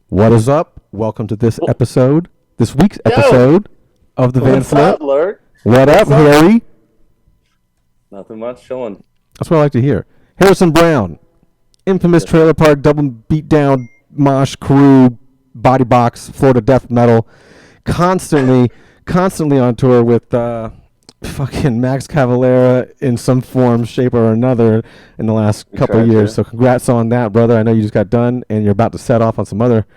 What is up? Welcome to this week's Yo, episode of the what's Vanflip. up, Lurk? What up, What's up? Harry? Nothing much, chilling. That's what I like to hear. Harrison Brown, infamous Yes, sir. trailer park double beatdown mosh crew, Bodybox, Florida death metal, constantly on tour with fucking Max Cavalera in some form, shape, or another in the last We couple of tried years. to. So congrats on that, brother. I know you just got done and you're about to set off on some other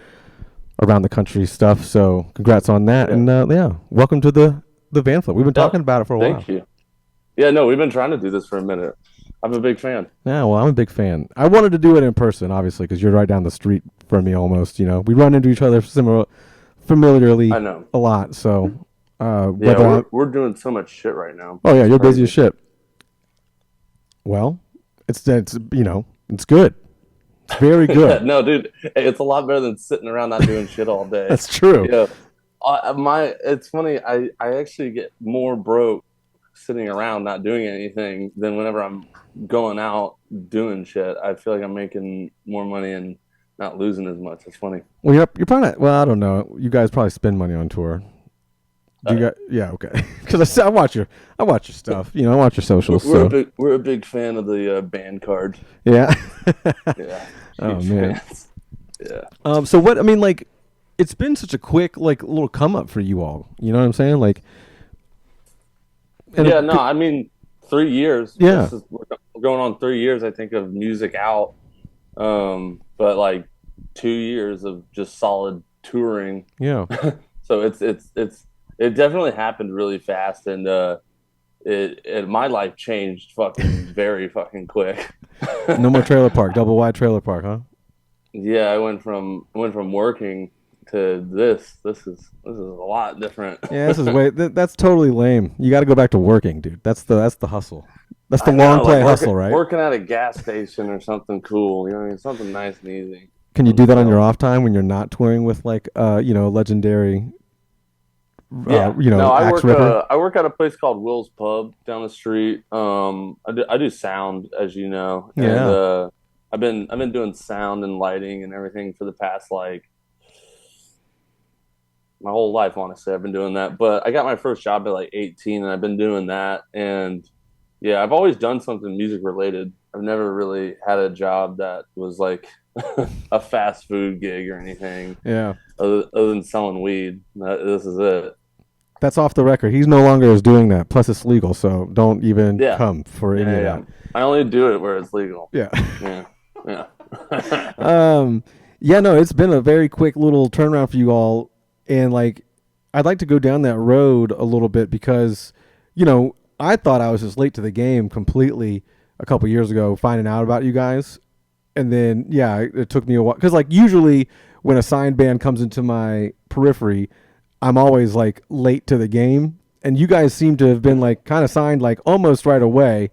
around the country stuff. So congrats on that, Yeah. and yeah, welcome to the van flip. We've been Yeah. talking about it for a while. Thank you. Yeah, no, we've been trying to do this for a minute. I'm a big fan. Yeah, well, I'm a big fan. I wanted to do it in person, obviously, because you're right down the street from me almost. You know, we run into each other I familiarly know. a lot. So Yeah, whether we're doing so much shit right now. oh yeah, It's you're busy as crazy. shit. Well, it's it's good. It's very Yeah, good. no, dude, it's a lot better than sitting around not doing shit all day. That's true. Yeah, it's funny. I actually get more broke sitting around not doing anything than whenever I'm going out doing shit. I feel like I'm making more money and not losing as much. It's funny. Well, you're probably not, well, I don't know. You guys probably spend money on tour. Do you Uh, got? Yeah, okay. Because I watch your stuff. You know, I watch your we're, socials. we're a So big we're a big fan of the band card. yeah. Yeah, Oh huge man. fans. Yeah. So what? I mean, like, it's been such a quick, like, little come up for you all. You know what I'm saying? Like, and Yeah, no, I mean 3 years. yeah, We're going on 3 years, I think, of music out. But like 2 years of just solid touring. yeah. So it definitely happened really fast, and my life changed fucking very fucking quick. No more trailer park, double wide trailer park, huh? Yeah, I went from working to this. This is a lot different. Yeah, this is way. That's totally lame. You got to go back to working, dude. That's the hustle. That's the I long know, like play hustle, right? working at a gas station or something cool. You know what I mean? Something nice and easy. Can you Something do that on your chill. off time when you're not touring with, like, legendary, Yeah. No, I axe work ripper? I work at a place called Will's Pub down the street. I do sound, as you know, and Yeah. I've been doing sound and lighting and everything for the past, like, my whole life, honestly. I've been doing that. But I got my first job at like 18, and I've been doing that. And yeah, I've always done something music related. I've never really had a job that was like a fast food gig or anything Yeah. other than selling weed. This is it. That's off the record. He's no longer is doing that. Plus, it's legal, so don't even Yeah. come for any Yeah, of yeah. that. I only do it where it's legal. Yeah. Yeah. Yeah. um, yeah, no, it's been a very quick little turnaround for you all, and, like, I'd like to go down that road a little bit because, I thought I was just late to the game completely a couple years ago, finding out about you guys, and then yeah, it took me a while because, like, usually when a signed band comes into my periphery, I'm always, like, late to the game, and you guys seem to have been, like, kind of signed, like, almost right away.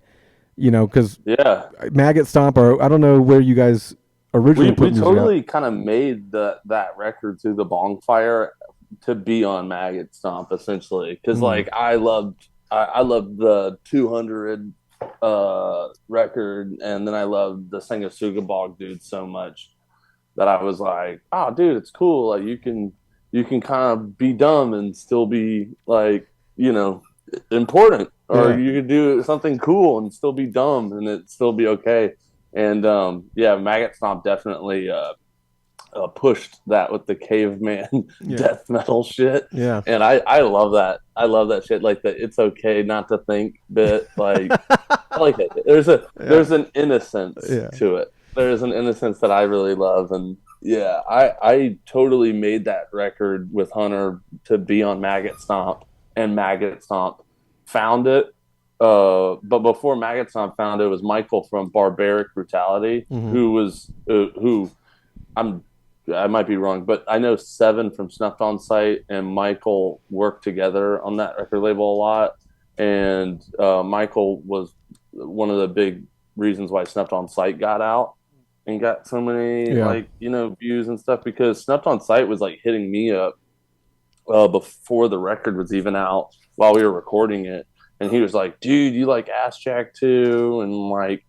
Because Yeah. Maggot Stomp, or I don't know where you guys originally We put music out. totally kind of made that record through the bonfire to be on Maggot Stomp, essentially, because Mm. like I loved the 200 record, and then I loved the Sangasuga Bog dude so much that I was like, oh dude, it's cool. Like you can kind of be dumb and still be, like, important, or Yeah. you could do something cool and still be dumb and it still be okay. And yeah, Maggot Stomp definitely pushed that with the caveman Yeah. death metal shit. Yeah. And I love that. I love that shit. Like, the it's okay not to think bit. Like, I like it. There's an innocence Yeah. to it. There's an innocence that I really love. And yeah, I totally made that record with Hunter to be on Maggot Stomp, and Maggot Stomp found it. But before Maggot Stomp found it, was Michael from Barbaric Brutality, Mhm. who I might be wrong, but I know Seven from Snuffed on Sight and Michael worked together on that record label a lot. And Michael was one of the big reasons why Snuffed on Sight got out and got so many Yeah. views and stuff, because Snuffed on Sight was like hitting me up before the record was even out, while we were recording it. And he was like, dude, you like Ass Jack too? And, like,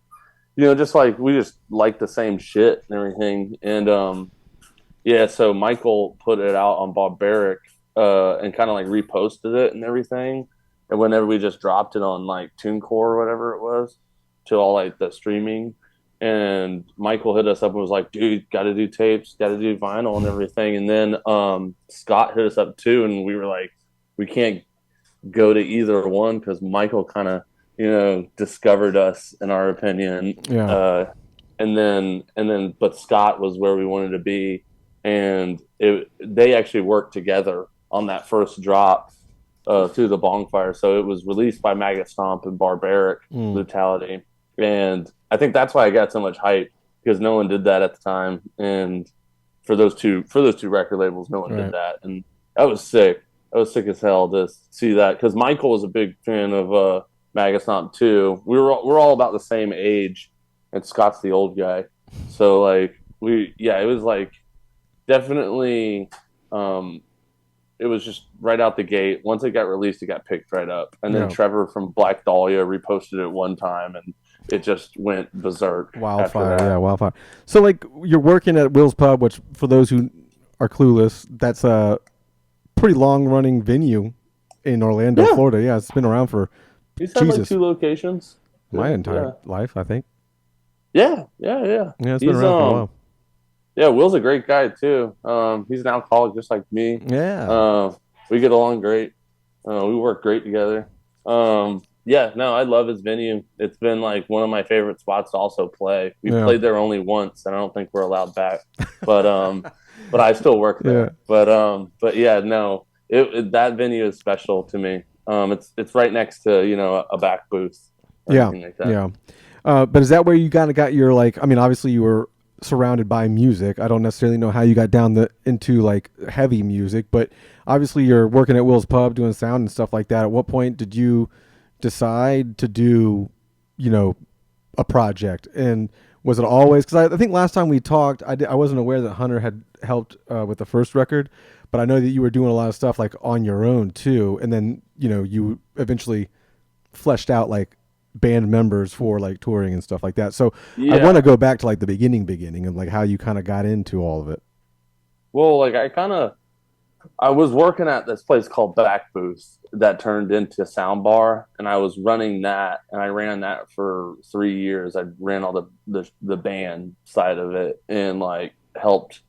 just like we just like the same shit and everything. And Yeah, so Michael put it out on Barbaric, and kind of like reposted it and everything. And whenever we just dropped it on like TuneCore or whatever it was, to all like the streaming, and Michael hit us up and was like, "Dude, got to do tapes, got to do vinyl and everything." And then Scott hit us up too, and we were like, "We can't go to either one because Michael kind of, discovered us in our opinion." Yeah. But Scott was where we wanted to be, and they actually worked together on that first drop, through the bonfire. So it was released by Maggot Stomp and Barbaric Mm. Brutality, and I think that's why I got so much hype because no one did that at the time, and for those two record labels, no one did Right. that, and that was sick. That was sick as hell to see that because Michael was a big fan of Maggot Stomp too. We're all about the same age, and Scott's the old guy. So like it was like definitely, um, it was just right out the gate. Once it got released, it got picked right up. And then Yeah. Trevor from Black Dahlia reposted it one time, and it just went berserk after Wildfire. Yeah, that. wildfire. So like you're working at Will's Pub, which for those who are clueless, that's a pretty long running venue in Orlando, Yeah, Florida. Yeah, it's been around for he's had like Jesus two locations. my entire Yeah, life, I think. yeah. Yeah, it's been He's around for a while. Yeah, Will's a great guy too. He's an alcoholic just like me. Yeah. Uh, we get along great. We work great together. Yeah, no, I love his venue. It's been like one of my favorite spots to also play. We Yeah. played there only once, and I don't think we're allowed back. But but I still work Yeah. there. But yeah, no, that venue is special to me. It's right next to a back booth or Yeah. anything like that. Yeah. But is that where you kind of got your like? I mean, obviously you were surrounded by music. I don't necessarily know how you got down the into like heavy music, but obviously you're working at Will's Pub doing sound and stuff like that. At what point did you decide to do, you know, a project? And was it always? Because I think last time we talked, I wasn't aware that Hunter had helped with the first record, but I know that you were doing a lot of stuff like on your own too. And then you eventually fleshed out like band members for like touring and stuff like that. So I want to Yeah. go back to like the beginning and like how you kind of got into all of it. Well, like I was working at this place called Back Booth that turned into Soundbar, and I was running that, and I ran that for 3 years. I ran all the band side of it and like helped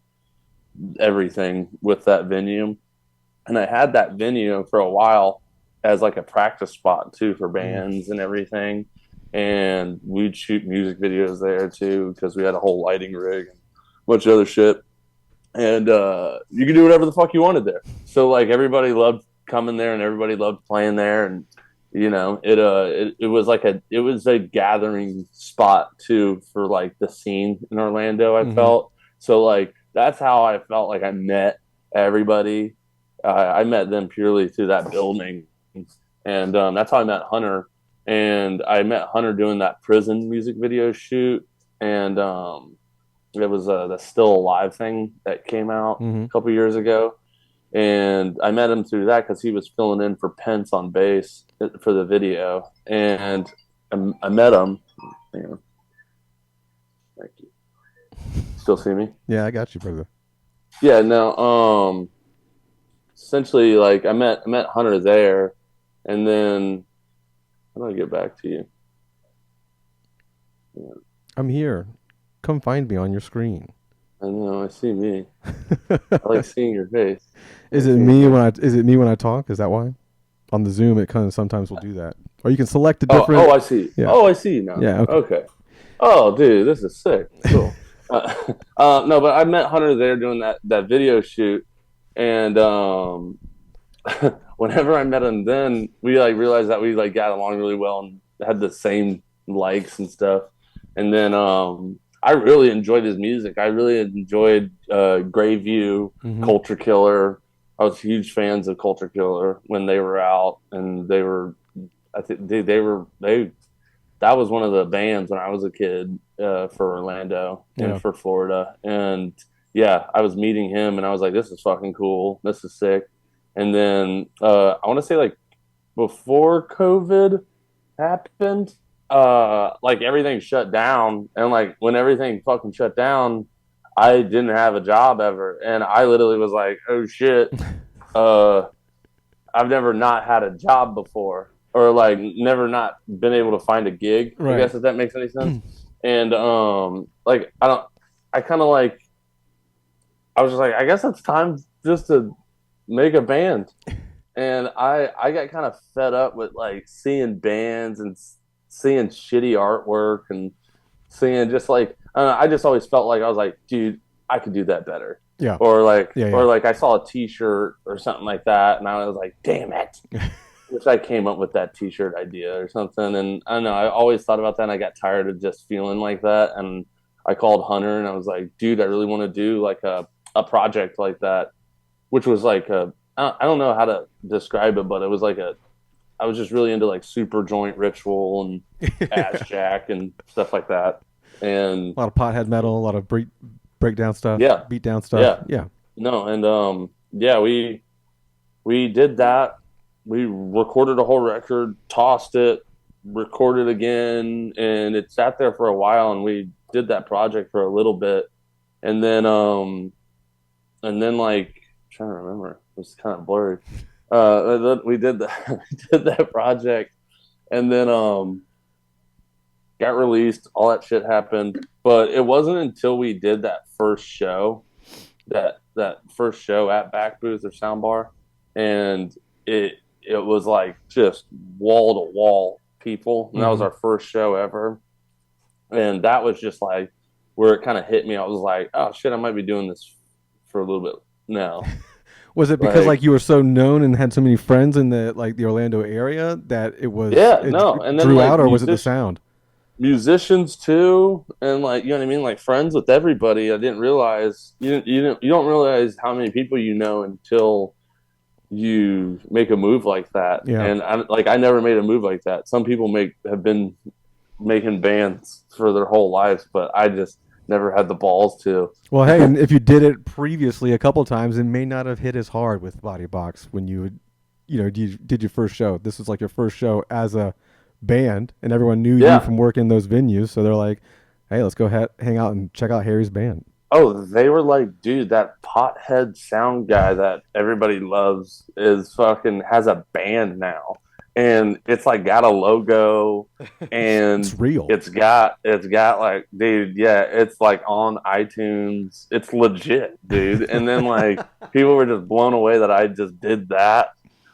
everything with that venue. And I had that venue for a while as like a practice spot too for Mm. bands and everything. And we'd shoot music videos there too because we had a whole lighting rig and a bunch of other shit, and you could do whatever the fuck you wanted there. So like everybody loved coming there, and everybody loved playing there, and it was like a gathering spot too for like the scene in Orlando. I Mm-hmm. felt so like that's how I felt like I met everybody. I met them purely through that building, and that's how I met Hunter. And I met Hunter doing that prison music video shoot, and it was the Still Alive thing that came out Mm-hmm. a couple years ago, and I met him through that because he was filling in for Pence on bass for the video, and I met him. You know, thank you. Still see me? Yeah, I got you, brother. Yeah. No. Essentially, like I met Hunter there, and then how do I get back to you? Yeah, I'm here. Come find me on your screen. I know. I see me. I like seeing your face. I Is like it seeing your me face. when I talk? Is that why? On the Zoom it kind of sometimes will do that. Or you can select a Oh, different. I see. Yeah. Oh, I see you now. Yeah, okay. Okay. Oh, dude, this is sick. Cool. Uh, no, but I met Hunter there doing that video shoot, and whenever I met him, then we like realized that we like got along really well and had the same likes and stuff. And then I really enjoyed his music. I really enjoyed Greyview, Mm-hmm. Culture Killer. I was huge fans of Culture Killer when they were out, and they were. I think they that was one of the bands when I was a kid, for Orlando and Yeah. for Florida. And yeah, I was meeting him and I was like, this is fucking cool. This is sick. And then I want to say like before COVID happened, like everything shut down. And like when everything fucking shut down, I didn't have a job ever, and I literally was like, "Oh shit, uh, I've never not had a job before, or like never not been able to find a gig. I Right. guess if that makes any sense." And like I don't, I kind of like I was just like, I guess it's time just to make a band. And I got kind of fed up with like seeing bands and seeing shitty artwork and seeing just like I don't know, I just always felt like I was like, dude, I could do that better. Yeah. Yeah. Or Yeah. like I saw a T-shirt or something like that, and I was like, damn it. Which I came up with that T-shirt idea or something, and I don't know. I always thought about that, and I got tired of just feeling like that, and I called Hunter, and I was like, dude, I really want to do like a project like that, which was like a I don't know how to describe it, but it was like a I was just really into like super joint ritual and ass jack and stuff like that. And A lot of pothead metal, a lot of breakdown stuff, yeah, beat down stuff. yeah, Yeah. no, and yeah, we did that. We recorded a whole record, tossed it, recorded again, and it sat there for a while. And we did that project for a little bit, and then like I'm trying to remember, it was kind of blurry. We did that, we did that project, and then got released. All that shit happened, but it wasn't until we did that first show, that first show at Back Booth or Soundbar, and it was like just wall to wall people, and that was Mm-hmm. our first show ever, and that was just like where it kind of hit me. I was like, oh shit, I might be doing this for a little bit now. Was it because Like, like you were so known and had so many friends in the Orlando area that yeah, it no, and then drew like out, or was it the sound? musicians too, and like you know what I mean, like friends with everybody. I didn't realize you don't realize how many people you know until you make a move like that. Yeah. And I never made a move like that. Some people have been making bands for their whole lives, but I just never had the balls to. Well, hey, and if you did it previously a couple times, it may not have hit as hard with Bodybox when you did your first show. This was like your first show as a band, and everyone knew you Yeah. from working those venues. So they're like, "Hey, let's go hang out and check out Harry's band." Oh, they were like, dude, that pothead sound guy that everybody loves is fucking has a band now. And it's like got a logo It's and real. it's got like, dude, yeah, it's like on iTunes. It's legit, dude. And then like people were just blown away that I just did that.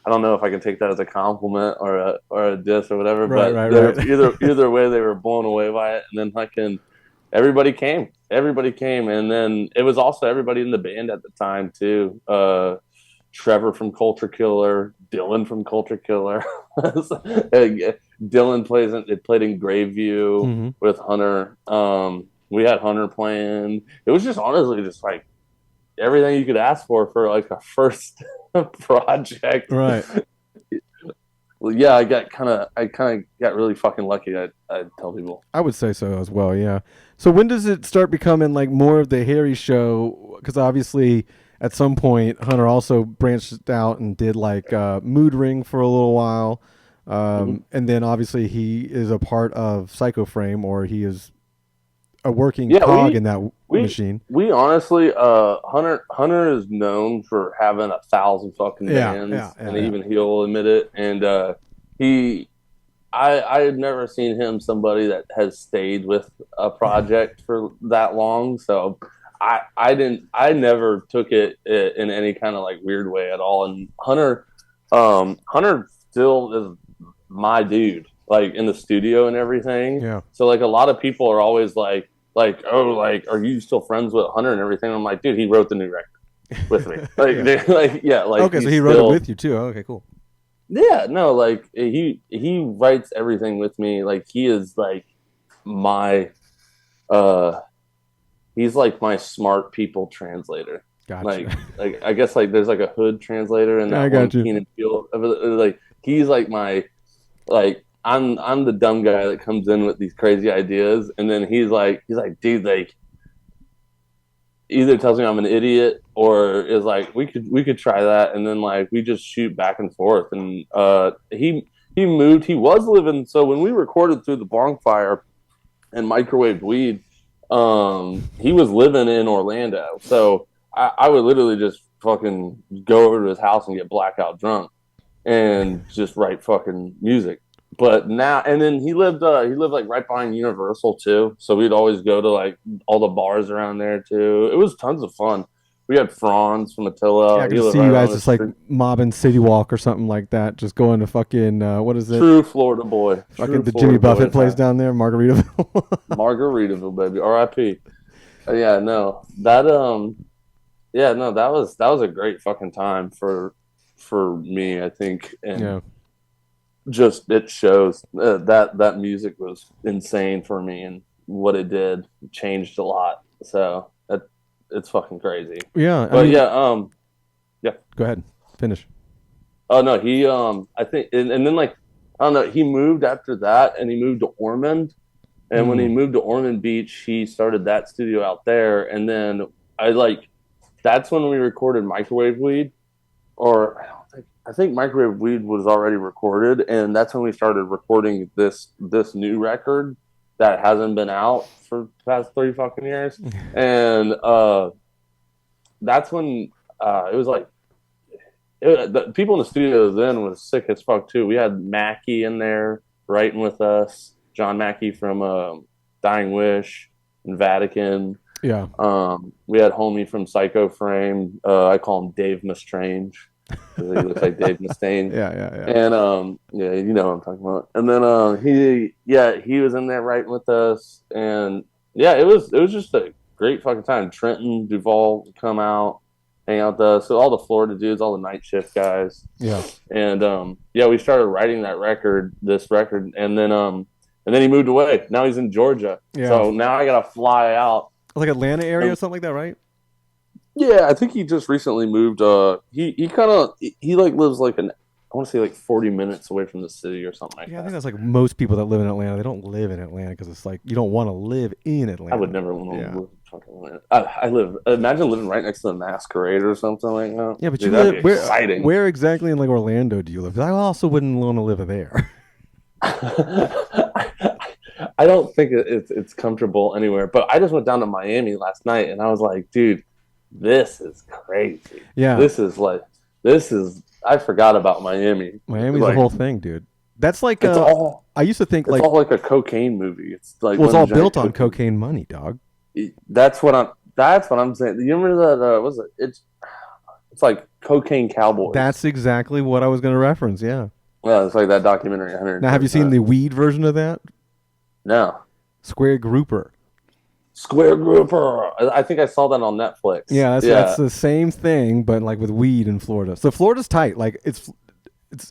I don't know if I can take that as a compliment or a diss or whatever, Right, but right, they're right. either way they were blown away by it. And then fucking everybody came, and then it was also everybody in the band at the time too. Trevor from Culture Killer, Dylan from Culture Killer. Dylan played in Graveview Hmm. with Hunter. We had Hunter playing. It was just honestly just like everything you could ask for like a first project. Right. Well, yeah, I kind of got really fucking lucky. I tell people. I would say so as well. Yeah. So when does it start becoming like more of the Harry show? Because obviously, at some point, Hunter also branched out and did like Mood Ring for a little while, Mhm. and then obviously he is a part of Psycho Frame, or he is a working Yeah, cog in that we machine. we honestly Hunter is known for having 1,000 fucking Yeah. Yeah. bands, Yeah. and Yeah. even he'll admit it. And he I had never seen him somebody that has stayed with a project for that long. So I never took it in any kind of like weird way at all. And Hunter still is my dude, like in the studio and everything. Yeah. So like a lot of people are always like, oh, like, are you still friends with Hunter and everything? I'm like, dude, he wrote the new record with me. Like, Yeah. like, yeah, like Okay, so he's he wrote it still, with you too. Okay, cool. yeah, no, like he writes everything with me. Like he is my, uh, he's like my smart people translator. Gotcha. Like I guess like there's like a hood translator in I that got one you. Keen and Peele. Like he's like my like I'm the dumb guy that comes in with these crazy ideas, and then he's like, dude, like either tells me I'm an idiot or is like we could try that, and then like we just shoot back and forth. And he moved. He was living. So when we recorded through the bonfire and microwaved weed, He was living in Orlando, so I would literally just fucking go over to his house and get blackout drunk and just write fucking music. But now, and then he lived like right behind Universal too, so we'd always go to like all the bars around there too. It was tons of fun. We had Franz from Yeah, I Attila. could He just lived see right you around guys the just like street. mobbing City Walk or something like that, just going to fucking what is it? True Florida boy. Fucking True the Jimmy Florida boy Buffett in place time. down there, Margaritaville. Margaritaville, baby. R.I.P. Yeah, no, yeah, no, that was a great fucking time for me, I think, and Yeah. just it shows that music was insane for me and what it did changed a lot. So it's fucking crazy. Yeah. I But mean, yeah, yeah. go ahead. Finish. Oh no, he I think and then like I don't know, he moved after that and he moved to Ormond. And when he Mm. moved to Ormond Beach, he started that studio out there. And then I like that's when we recorded Microwave Weed. Or I think Microwave Weed was already recorded, and that's when we started recording this new record that hasn't been out for the past 30 fucking years. And that's when it was like the people in the studio then was sick as fuck too. We had Mackie in there writing with us, John Mackie from Dying Wish and Vatican. Yeah. We had homie from Psycho Frame. I call him Dave Mustrange because he looks like Dave Mustaine. Yeah. Yeah. Yeah. And yeah, you know what I'm talking about. And then he was in there writing with us, and yeah, it was just a great fucking time. Trenton Duval would come out, hang out with us. So all the Florida dudes, all the night shift guys, Yeah. and yeah, we started writing this record, and then he moved away. Now he's in Georgia, Yeah. so now I gotta fly out. Like Atlanta area or And, something like that, right? yeah, I think he just recently moved. He kind of he like lives like I want to say like 40 minutes away from the city or something like Yeah, I think that. that's like most people that live in Atlanta. They don't live in Atlanta because it's like you don't want to live in I would Atlanta. never want to Yeah. live fucking Atlanta. I live. Imagine living right next to the Masquerade or something like that. Yeah, but you Dude, that'd live be where? exciting. Where exactly in like Orlando do you live? 'Cause I also wouldn't want to live there. I don't think it's comfortable anywhere. But I just went down to Miami last night, and I was like, dude, this is crazy. Yeah, This is like this is. I forgot about Miami. Miami's the Like whole thing, dude. That's like it's all I used to think it's like all like a cocaine movie. It's like well, it's one all giant built on cocaine. cocaine money, dog. That's what I'm saying. You remember that? Was it? It's like Cocaine Cowboys. That's exactly what I was going to reference. Yeah. Yeah, it's like that documentary. Now, have you seen 110%. the weed version of that? No. Square Grouper. Square Grouper. I think I saw that on Netflix. Yeah, that's Yeah. the same thing, but like with weed in Florida. So Florida's tight. Like it's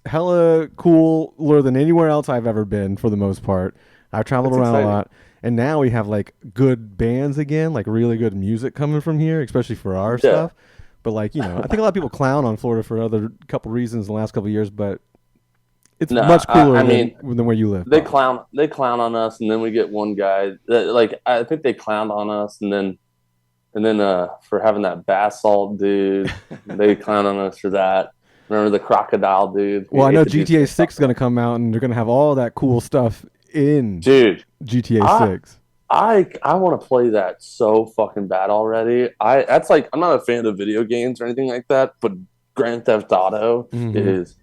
hella cooler than anywhere else I've ever been for the most part. I've traveled It's around a exciting. lot, and now we have like good bands again, like really good music coming from here, especially for our Yeah. stuff. But like I think a lot of people clown on Florida for other couple reasons in the last couple of years, but it's No, much cooler I mean, than where you live. Probably. they clown on us, and then we get one guy that like I think they clowned on us, and then for having that basalt dude, they clown on us for that. Remember the crocodile dude? Well, He I ate know the dude's GTA face off. 6 is going to come out, and they're going to have all that cool stuff in Dude, GTA I 6. I want to play that so fucking bad already. That's like I'm not a fan of video games or anything like that, but Grand Theft Auto Hmm. is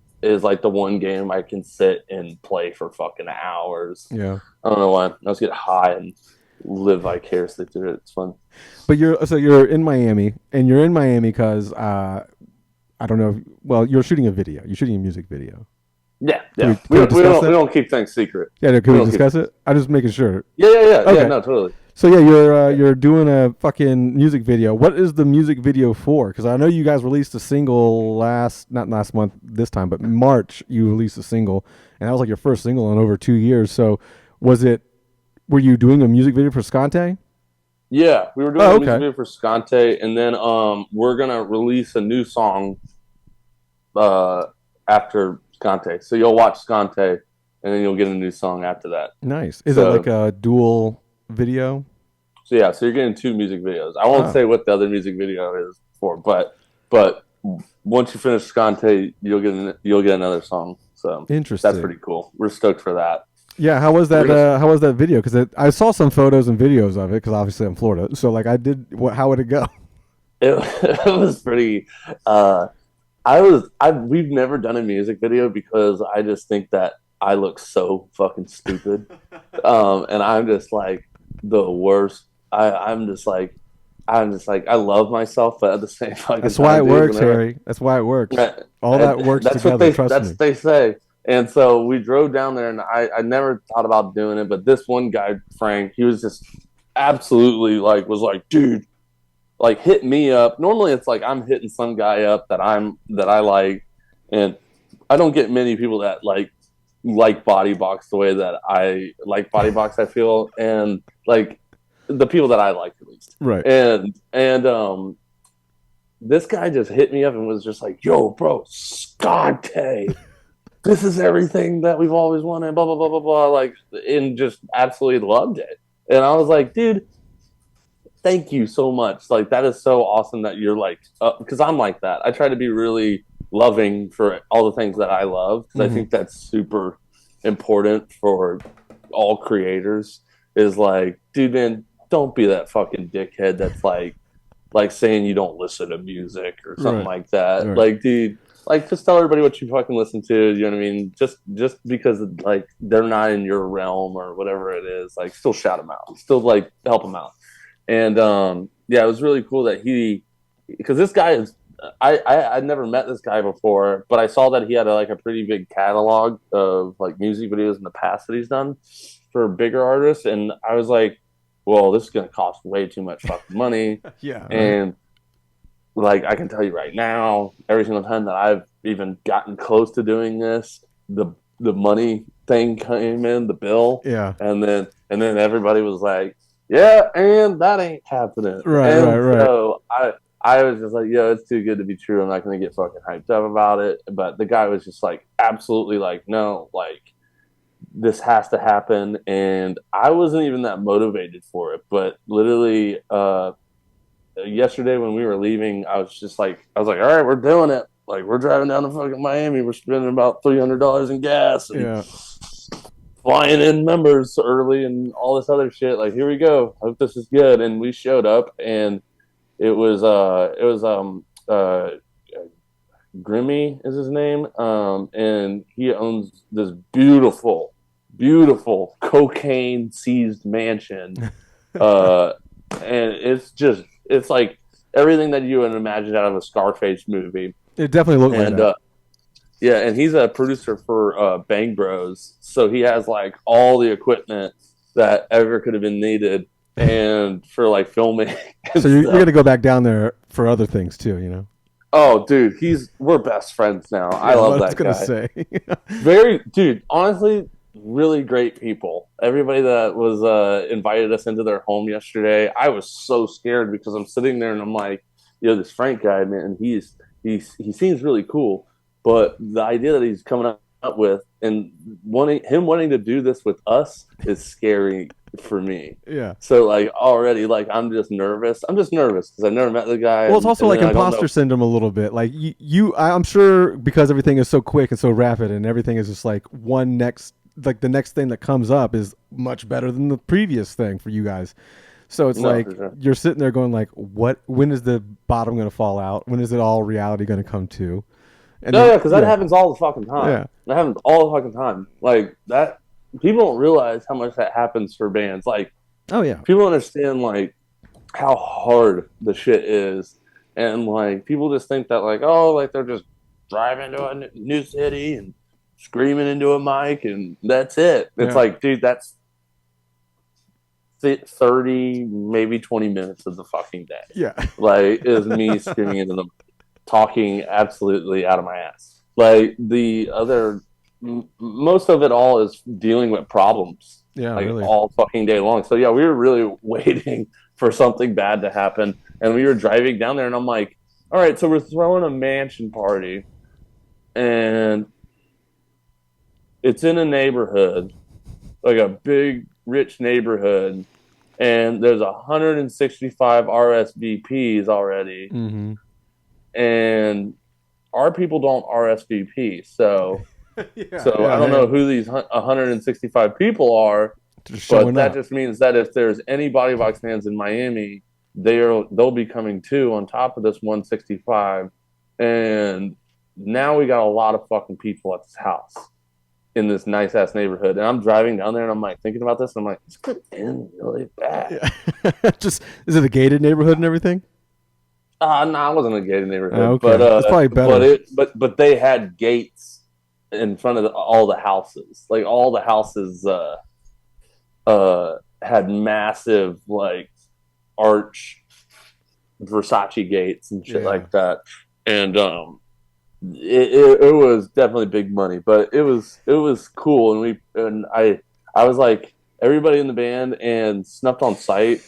like the one game I can sit and play for fucking hours. Yeah. I don't know why. I just get high and live vicariously through it. It's fun. But you're in Miami, and you're in Miami because I don't know. Well, you're shooting a video. You're shooting a music video. Yeah, Can yeah. we, can we We discuss don't we that? don't keep things secret. Yeah, can We we don't keep. discuss it? I'm just making sure. Yeah. Okay. No, totally. So yeah, you're doing a fucking music video. What is the music video for? Because I know you guys released a single not last month this time, but March you released a single, and that was like your first single in over 2 years. So was it? Were you doing a music video for Scante? Yeah, we were doing Oh, a music okay. video for Scante, and then we're gonna release a new song uh after Scante. So you'll watch Scante, and then you'll get a new song after that. Nice. Is it like So a dual video? so yeah, so you're getting two music videos. I won't Oh, say what the other music video is for, but once you finish Scante, you'll get another song. So that's interesting. pretty cool. We're stoked for that. Yeah, how was We're that? gonna. How was that video? Because I saw some photos and videos of it. Because obviously I'm Florida, so like I did. How would it go? It, it was pretty. Uh, I was. I We've never done a music video because I just think that I look so fucking stupid, and I'm just like the worst. I'm just like I love myself, but at the same fucking That's why time, it dude, works, whenever Harry. That's why it works. and, All that works together. Trust that's me. what they say. And so we drove down there, and I never thought about doing it, but this one guy, Frank, he was just absolutely like was like, dude, like hit me up. Normally, it's like I'm hitting some guy up that I like, and I don't get many people that like Bodybox the way that I like Bodybox. I feel and like the people that I like at least, Right. and this guy just hit me up and was just like, "Yo, bro, Scante, this is everything that we've always wanted." Blah blah blah blah blah. Like, and just absolutely loved it. And I was like, "Dude, thank you so much. Like, that is so awesome that you're like, because I'm like that. I try to be really loving for all the things that I love because I Hmm. think that's super important for all creators. Is like, dude, man, don't be that fucking dickhead that's like saying you don't listen to music or something Right. like that. Right. Like, dude, like just tell everybody what you fucking listen to. You know what I mean? Just because like they're not in your realm or whatever it is, like still shout them out, still like help them out. And yeah, it was really cool that because this guy is. I'd never met this guy before, but I saw that he had like a pretty big catalog of like music videos in the past that he's done for bigger artists, and I was like, well, this is going to cost way too much fucking money. Yeah. Right. And like I can tell you right now, every single time that I've even gotten close to doing this, the money thing came in, the bill, Yeah. and then everybody was like, "Yeah, and that ain't happening." Right. Right. And Right. so I was just like, "Yo, it's too good to be true. I'm not going to get fucking hyped up about it." But the guy was just like, absolutely like, no, like this has to happen, and I wasn't even that motivated for it. But literally, yesterday when we were leaving, I was like, all right, we're doing it. Like we're driving down to fucking Miami. We're spending about $300 in gas and Yeah. flying in members early and all this other shit. Like here we go. I hope this is good. And we showed up, and it was Grimmy is his name, and he owns this beautiful, beautiful cocaine seized mansion, uh, and it's like everything that you would imagine out of a Scarface movie. It definitely looked like And that. yeah, and he's a producer for Bang Bros, so he has like all the equipment that ever could have been needed, and for like filming and So you're stuff. gonna go back down there for other things too, you know? Oh, dude, we're best friends now. I Yeah. love What I was that gonna guy. say. Very, dude, honestly, really great people. Everybody that was invited us into their home yesterday, I was so scared because I'm sitting there and I'm like, this Frank guy, man, he seems really cool, but the idea that he's coming up with and wanting to do this with us is scary for me. Yeah. So like already, like I'm just nervous. I'm just nervous because I've never met the guy, Well, it's also and like then I don't imposter know. syndrome a little bit. Like I'm sure because everything is so quick and so rapid, and everything is just like like the next thing that comes up is much better than the previous thing for you guys. So it's No, for like sure. you're sitting there going like, what? When is the bottom going to fall out? When is it all reality going to come to? And No, then yeah, because that happens all the fucking time. yeah, That happens all the fucking time. Like that, people don't realize how much that happens for bands. Like oh yeah, people understand like how hard the shit is, and like people just think that like oh like they're just driving to a new city and screaming into a mic and that's it. It's yeah, like dude, that's 30 maybe 20 minutes of the fucking day. yeah, Like is me screaming into the talking absolutely out of my ass. Like the other, most of it all is dealing with problems yeah, like really, all fucking day long. So yeah, we were really waiting for something bad to happen, and we were driving down there, and I'm like, all right, so we're throwing a mansion party, and it's in a neighborhood, like a big rich neighborhood, and there's 165 RSVPs already, mm-hmm. and our people don't RSVP. So Yeah, So I yeah, don't know hey, who these 165 people are, just but showing that up. just means that if there's any Bodybox fans in Miami, they'll be coming too on top of this 165, and now we got a lot of fucking people at this house in this nice ass neighborhood. And I'm driving down there and I'm like thinking about this and I'm like, this could end really bad. Yeah. Just is it a gated neighborhood and everything? No, I wasn't a gated neighborhood, Okay, that's probably better. but they had gates in front of all the houses. Like all the houses had massive like arch Versace gates and shit Yeah. like that. And it was definitely big money, but it was cool. And I was like everybody in the band and Snuffed on Sight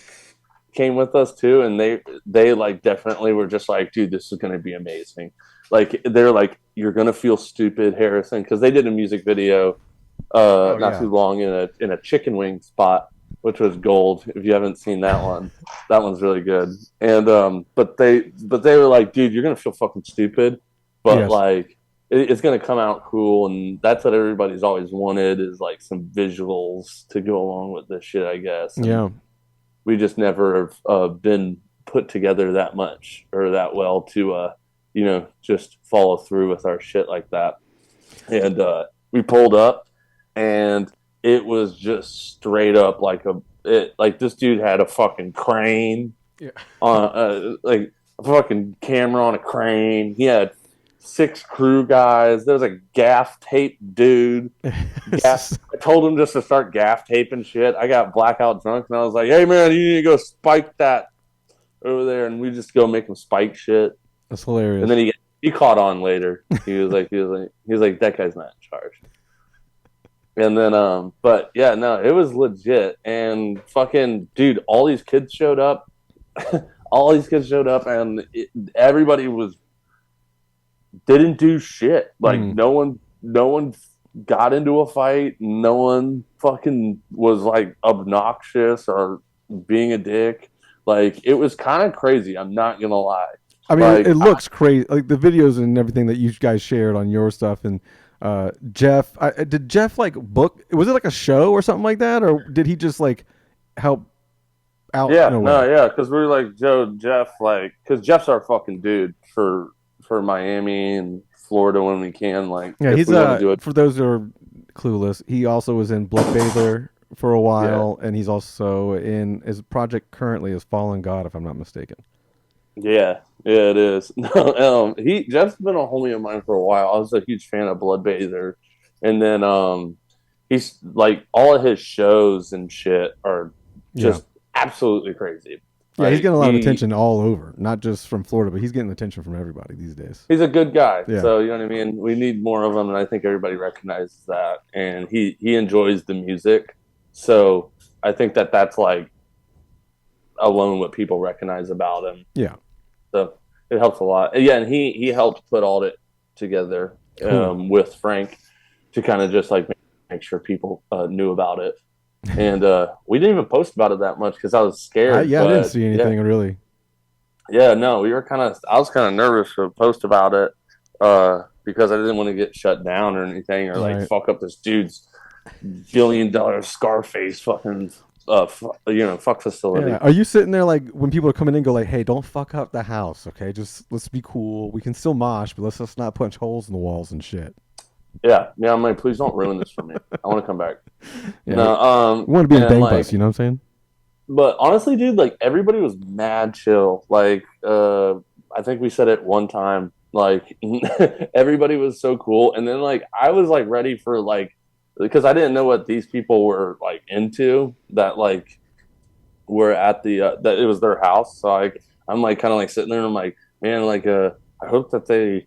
came with us too, and they like definitely were just like, dude, this is gonna be amazing. Like they're like, you're gonna feel stupid, Harrison, because they did a music video Oh not too yeah. long in a chicken wing spot, which was gold. If you haven't seen that one, that one's really good. And but they were like, dude, you're gonna feel fucking stupid, but Yes. like it's gonna come out cool, and that's what everybody's always wanted is like some visuals to go along with this shit, I guess. And Yeah. we just never have been put together that much or that well to just follow through with our shit like that. And we pulled up and it was just straight up like this dude had a fucking crane Yeah. on like a fucking camera on a crane. He had 6 crew guys. There was a gaff tape dude. Gaff. I told him just to start gaff taping shit. I got blackout drunk and I was like, "Hey man, you need to go spike that over there," and we just go make him spike shit. That's And hilarious. then he caught on later. He was like that guy's not in charge. And then but yeah, no, it was legit. And fucking dude, all these kids showed up. All these kids showed up, and everybody was didn't do shit. Like Mm. no one got into a fight. No one fucking was like obnoxious or being a dick. Like it was kind of crazy. I'm not gonna lie. I mean, it Like looks crazy. Like the videos and everything that you guys shared on your stuff, and Jeff. Did Jeff like book? Was it like a show or something like that, or did he just like help out in yeah, a no, way? yeah, because we were like Jeff, like because Jeff's our fucking dude for Miami and Florida when we can. Like Yeah, if he's we want to do it, for those who are clueless, he also was in Blood Bather for a yeah. while, and he's also in his project currently is Fallen God, if I'm not mistaken. Yeah, yeah, it is. No, he Jeff's been a homie of mine for a while. I was a huge fan of Bloodbather, and then he's like all of his shows and shit are Yeah. just absolutely crazy. Yeah, he's Like getting a lot of attention all over, not just from Florida, but he's getting attention from everybody these days. he's a good guy. Yeah. So you know what I mean. We need more of him, and I think everybody recognizes that. And he enjoys the music, so I think that's like alone what people recognize about him. Yeah. So it helps a lot. Yeah, and he helped put all it together Cool. with Frank to kind of just like make sure people knew about it. And we didn't even post about it that much because I was scared. I didn't But see yeah, anything really. yeah, no, we were kind of. I was kind of nervous to post about it because I didn't want to get shut down or anything or like Right. fuck up this dude's $1 billion Scarface fucking fuck Yeah. facility. Are you sitting there like when people are coming in, go like, "Hey, don't fuck up the house, okay? Just let's be cool. We can still mosh, but let's just not punch holes in the walls and shit." Yeah, yeah. I'm like, please don't ruin this for me. I want to come back. Yeah. No, We want to be in and Bang Bus, like, you know what I'm saying? but honestly, dude, like everybody was mad chill. Like, I think we said it one time. Like, everybody was so cool, and then like I was like ready for like because I didn't know what these people were like into that like were at the that it was their house. So I'm like kind of like sitting there and I'm like, man, like I hope that they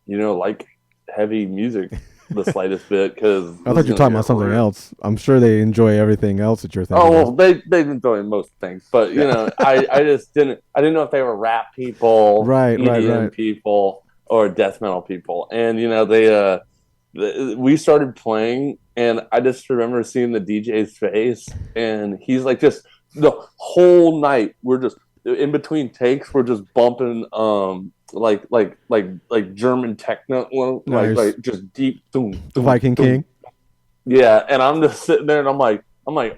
like heavy music the slightest bit because I this thought is you were gonna talking get about something rude. else. I'm sure they enjoy everything else that you're Oh thinking well, of. they enjoy most things, but Yeah. I just didn't know if they were rap people, Right, right, EDM right. people, or death metal people, and we started playing, and I just remember seeing the DJ's face, and he's like just the whole night we're just in between takes, we're just bumping like German techno, Nice. just deep doom doom Viking doom. King. Yeah, and I'm just sitting there and I'm like,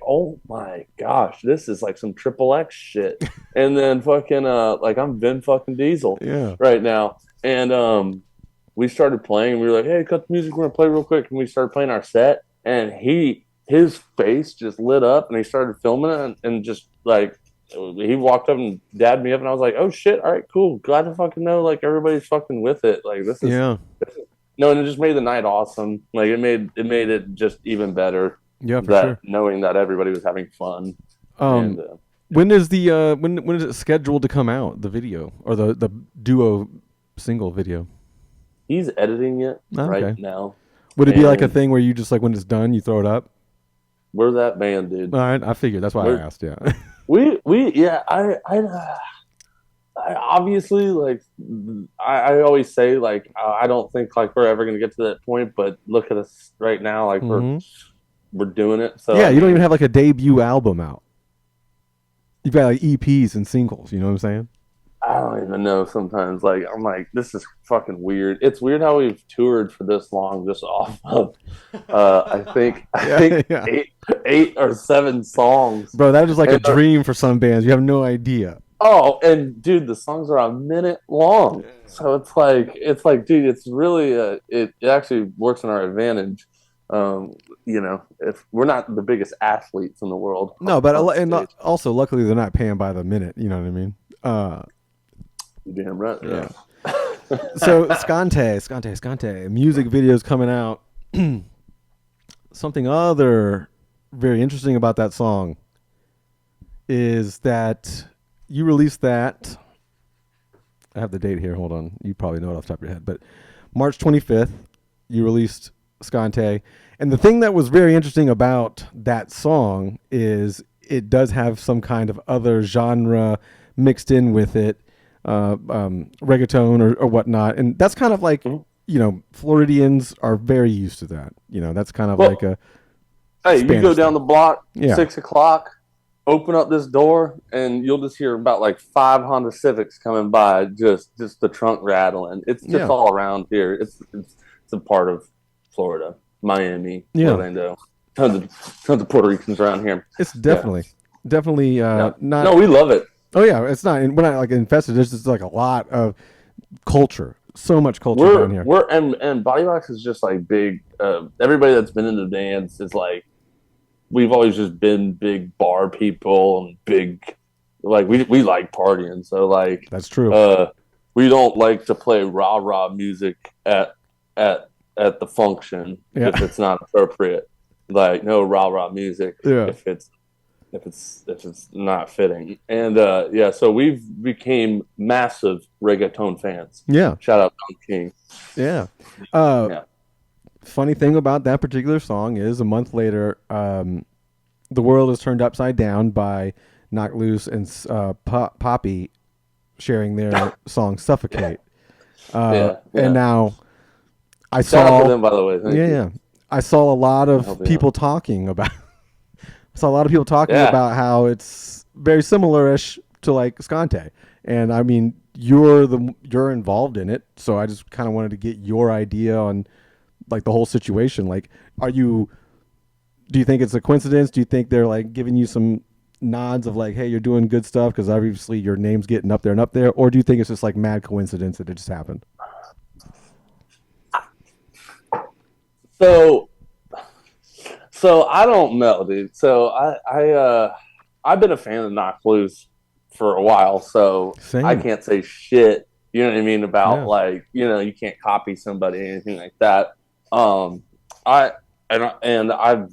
oh my gosh, this is like some triple X shit. And then fucking like I'm Vin fucking Diesel Yeah. right now. And we started playing. We were like, hey, cut the music, we're gonna play real quick. And we started playing our set, and his face just lit up, and he started filming it, and just like he walked up and dabbed me up, and I was like, oh shit, all right, cool, glad to fucking know like everybody's fucking with it. Like Yeah. this is no, and it just made the night awesome. Like it made it just even better Yeah, for that sure. knowing that everybody was having fun. And Um, when is the when is it scheduled to come out? The video or the duo single video? he's editing it Oh, right okay. now, Would it be like a and thing where you just like when it's done you throw it up? we're that band, dude. All right, I figured that's why I We're asked. Yeah. we yeah. I obviously like I always say like I don't think like we're ever gonna get to that point, but look at us right now, like we're hmm we're doing it. So Yeah, I you don't even mean, have like a debut album out. You've got like EPs and singles. You know what I'm saying? I don't even know sometimes. Like I'm like, this is fucking weird. It's weird how we've toured for this long just off of I Yeah, think yeah. eight or seven songs. Bro, that is like a And dream for some bands. You have no idea. oh, and dude, the songs are a minute long. So it's like, dude, it's really it actually works in our advantage. Um, if we're not the biggest athletes in the world No, but on and stage. also luckily they're not paying by the minute. You know what I mean? Uh, You're damn right. yeah. Yeah. So Scante, music videos coming out. Something other very interesting about that song is that you released that. I have the date here. Hold on. You probably know it off the top of your head, but March 25th, you released Scante. And the thing that was very interesting about that song is it does have some kind of other genre mixed in with it, reggaeton or whatnot. And that's kind of like, Mhm. Floridians are very used to that. That's kind of like Well, a hey, you go Spanish down thing. the block, Yeah. 6 o'clock, open up this door, and you'll just hear about like five Honda Civics coming by, just the trunk rattling. It's just Yeah. all around here. It's a part of Florida, Miami, Yeah. Orlando. Tons of Puerto Ricans around here. It's Yeah, definitely yeah. not. No, we love it. Oh yeah, it's not. We're not like infested. There's just like a lot of culture. So much culture down We're here. we're and Bodybox is just like big. Everybody that's been in the dance is like we've always just been big bar people and big like we like partying. So like That's true. uh we don't like to play rah rah music at at the function Yeah. if it's not appropriate. Like no rah rah music Yeah. if it's not fitting. And yeah, so we've became massive reggaeton fans. Yeah. Shout out Don King. Yeah. Uh, Yeah. Funny thing about that particular song is a month later, the world is turned upside down by Knock Loose and Poppy sharing their song "Suffocate." Yeah. And Yeah. now I Shout out to saw, them by the way. Thank yeah, you. yeah, I saw a lot For of helping out. people talking about. I saw a lot of people talking Yeah. about how it's very similar-ish to like Scante, and I mean you're involved in it, so I just kind of wanted to get your idea on like the whole situation. Like, do you think it's a coincidence? Do you think they're like giving you some nods of like, hey, you're doing good stuff because obviously your name's getting up there and up there, or do you think it's just like mad coincidence that it just happened? So so I don't know, dude. So I've been a fan of Knock Loose for a while, so I Same. can't say shit. You know what I mean about Yeah. like you can't copy somebody or anything like that. Um, I and I've